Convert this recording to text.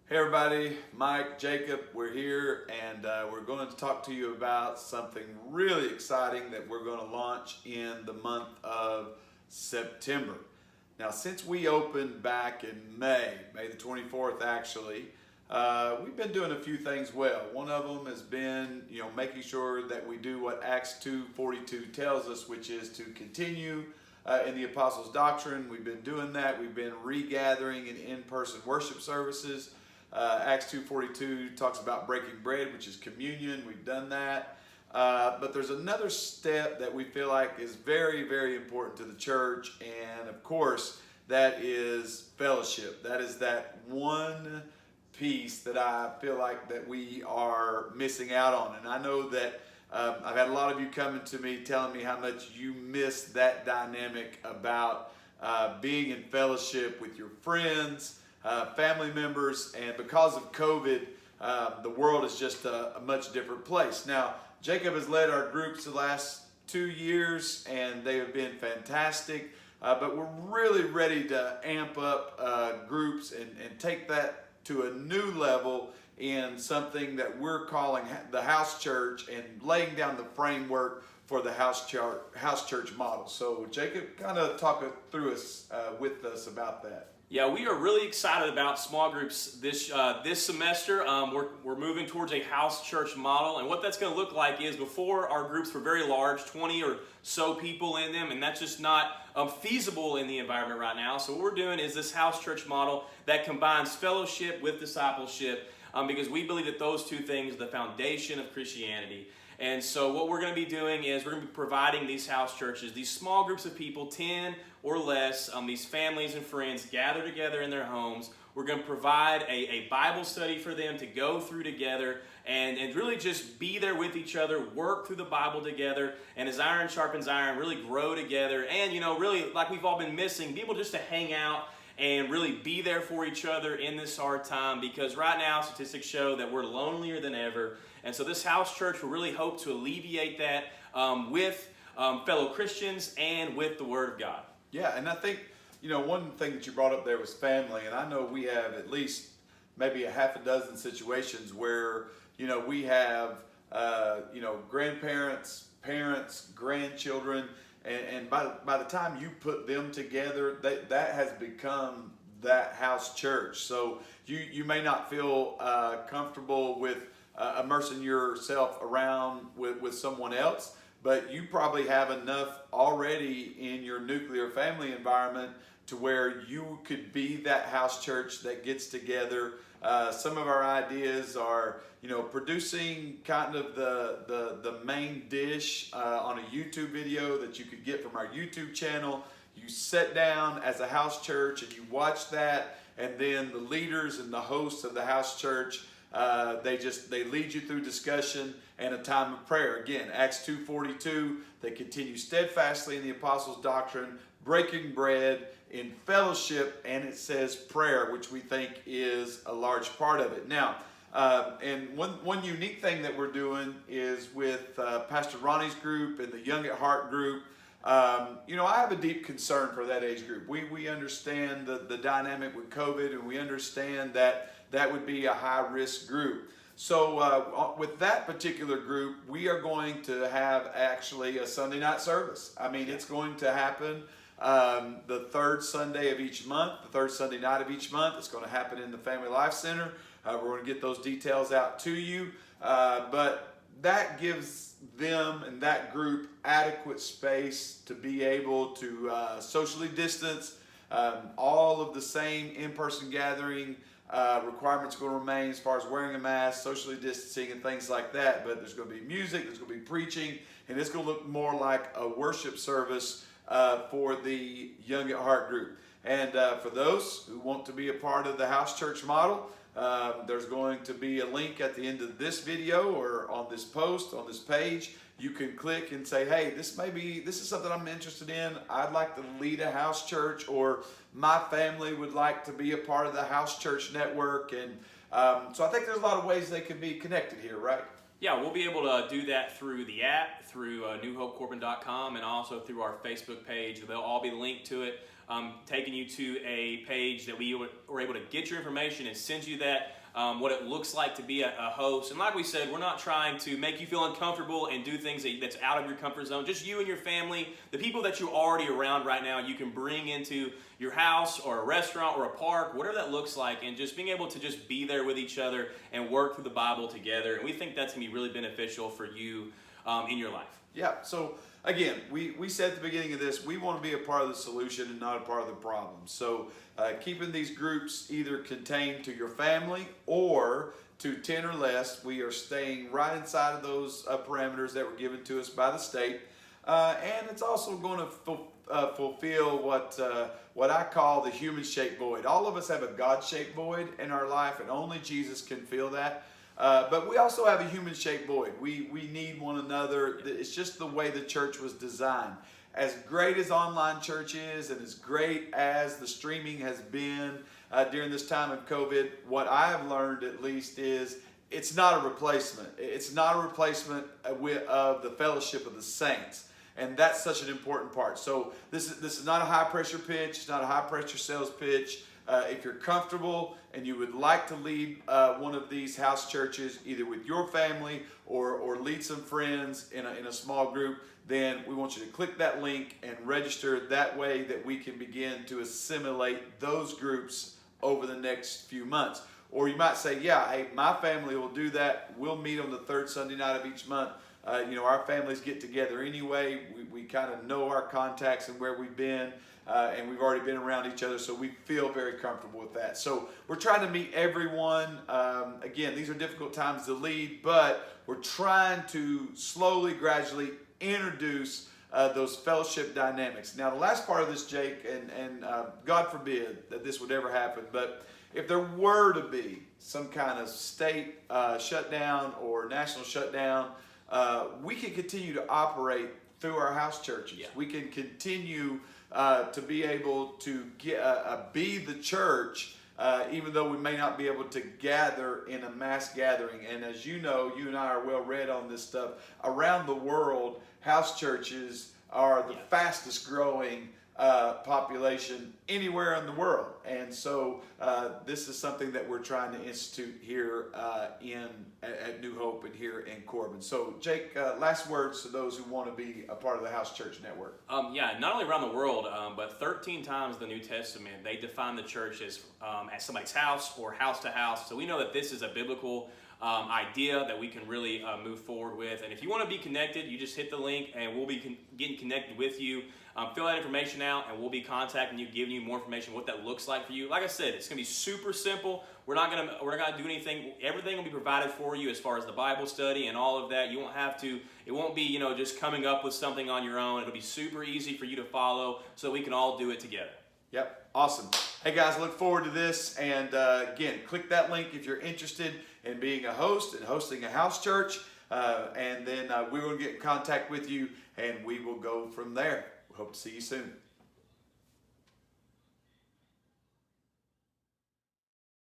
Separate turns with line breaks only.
Hey everybody, Mike, Jacob, we're here and we're going to talk to you about something really exciting that we're going to launch in the month of September. Now, since we opened back in May the 24th actually, we've been doing a few things well. One of them has been, making sure that we do what Acts 2:42 tells us, which is to continue in the Apostles' Doctrine. We've been doing that. We've been regathering in in-person worship services. Acts 2:42 talks about breaking bread, which is communion. We've done that. But there's another step that we feel like is very, very important to the church. And of course, that is fellowship. That is that one piece that I feel like that we are missing out on. And I know that I've had a lot of you coming to me telling me how much you miss that dynamic about being in fellowship with your friends, family members, and because of COVID, the world is just a much different place. Now, Jacob has led our groups the last 2 years, and they have been fantastic, but we're really ready to amp up groups and take that to a new level in something that we're calling the house church and laying down the framework for the house church model. So Jacob, kind of talk through us with us about that.
Yeah, we are really excited about small groups this semester. We're moving towards a house church model, and what that's going to look like is, before, our groups were very large, 20 or so people in them, and that's just not feasible in the environment right now. So what we're doing is this house church model that combines fellowship with discipleship, because we believe that those two things are the foundation of Christianity. And so what we're going to be doing is we're going to be providing these house churches, these small groups of people, 10 or less, these families and friends gather together in their homes. We're going to provide a Bible study for them to go through together and really just be there with each other, work through the Bible together, and as iron sharpens iron, really grow together. And, really, like we've all been missing, be able just to hang out and really be there for each other in this hard time, because right now statistics show that we're lonelier than ever. And so this house church will really hope to alleviate that with fellow Christians and with the Word of God.
Yeah, and I think, one thing that you brought up there was family, and I know we have at least maybe a half a dozen situations where, we have, grandparents, parents, grandchildren, and by the time you put them together, that has become that house church. So you may not feel comfortable with immersing yourself around with someone else, but you probably have enough already in your nuclear family environment to where you could be that house church that gets together. Some of our ideas are, producing kind of the main dish on a YouTube video that you could get from our YouTube channel. You sit down as a house church and you watch that, and then the leaders and the hosts of the house church, they lead you through discussion and a time of prayer. Again, Acts 2:42, they continue steadfastly in the Apostles' Doctrine, breaking bread, in fellowship, and it says prayer, which we think is a large part of it. Now, and one unique thing that we're doing is with Pastor Ronnie's group and the Young at Heart group. I have a deep concern for that age group. We understand the dynamic with COVID, and we understand that would be a high-risk group. So with that particular group, we are going to have actually a Sunday night service. I mean, it's going to happen the third Sunday of each month, the third Sunday night of each month. It's going to happen in the Family Life Center. We're going to get those details out to you. But that gives them and that group adequate space to be able to socially distance. All of the same in-person gathering requirements are going to remain as far as wearing a mask, socially distancing, and things like that. But there's going to be music, there's going to be preaching, and it's going to look more like a worship service for the Young at Heart group. And for those who want to be a part of the house church model, there's going to be a link at the end of this video or on this post, on this page. You can click and say, hey, this is something I'm interested in. I'd like to lead a house church, or my family would like to be a part of the house church network. And so I think there's a lot of ways they can be connected here, right?
Yeah, we'll be able to do that through the app, through newhopecorbin.com, and also through our Facebook page. They'll all be linked to it, taking you to a page that we were able to get your information and send you that, what it looks like to be a host. And like we said, we're not trying to make you feel uncomfortable and do things that's out of your comfort zone. Just you and your family, the people that you're already around right now, you can bring into your house or a restaurant or a park, whatever that looks like, and just being able to just be there with each other and work through the Bible together. And we think that's going to be really beneficial for you in your life.
Yeah, so again, we said at the beginning of this, we want to be a part of the solution and not a part of the problem. So keeping these groups either contained to your family or to 10 or less, we are staying right inside of those parameters that were given to us by the state. And it's also going to fulfill what I call the human-shaped void. All of us have a God-shaped void in our life, and only Jesus can fill that. But we also have a human-shaped void. We need one another. It's just the way the church was designed. As great as online church is, and as great as the streaming has been during this time of COVID, what I have learned at least is it's not a replacement. It's not a replacement of the fellowship of the saints. And that's such an important part. So this is not a high-pressure pitch. It's not a high-pressure sales pitch. If you're comfortable and you would like to lead one of these house churches, either with your family or lead some friends in a small group, then we want you to click that link and register. That way that we can begin to assimilate those groups over the next few months. Or you might say, yeah, hey, my family will do that. We'll meet on the third Sunday night of each month. Our families get together anyway. We kind of know our contacts and where we've been, and we've already been around each other, so we feel very comfortable with that. So we're trying to meet everyone. Again, these are difficult times to lead, but we're trying to slowly, gradually introduce those fellowship dynamics. Now, the last part of this, Jake, and God forbid that this would ever happen, but if there were to be some kind of state shutdown or national shutdown, we can continue to operate through our house churches. Yeah. We can continue to be able to be the church, even though we may not be able to gather in a mass gathering. And as you know, you and I are well read on this stuff. Around the world, house churches are the fastest growing population anywhere in the world. And so this is something that we're trying to institute here at New Hope and here in Corbin. So Jake, last words to those who want to be a part of the House Church Network.
Not only around the world, but 13 times in the New Testament, they define the church as at somebody's house or house to house. So we know that this is a biblical idea that we can really move forward with. And if you want to be connected, you just hit the link and we'll be getting connected with you. Fill that information out and we'll be contacting you, giving you more information what that looks like for you. Like I said, it's going to be super simple. We're not going to do anything. Everything will be provided for you as far as the Bible study and all of that. You won't have to. It won't be just coming up with something on your own. It'll be super easy for you to follow so we can all do it together.
Yep, awesome. Hey guys, look forward to this. And again, click that link if you're interested in being a host and hosting a house church. And then we will get in contact with you and we will go from there. Hope to see you soon.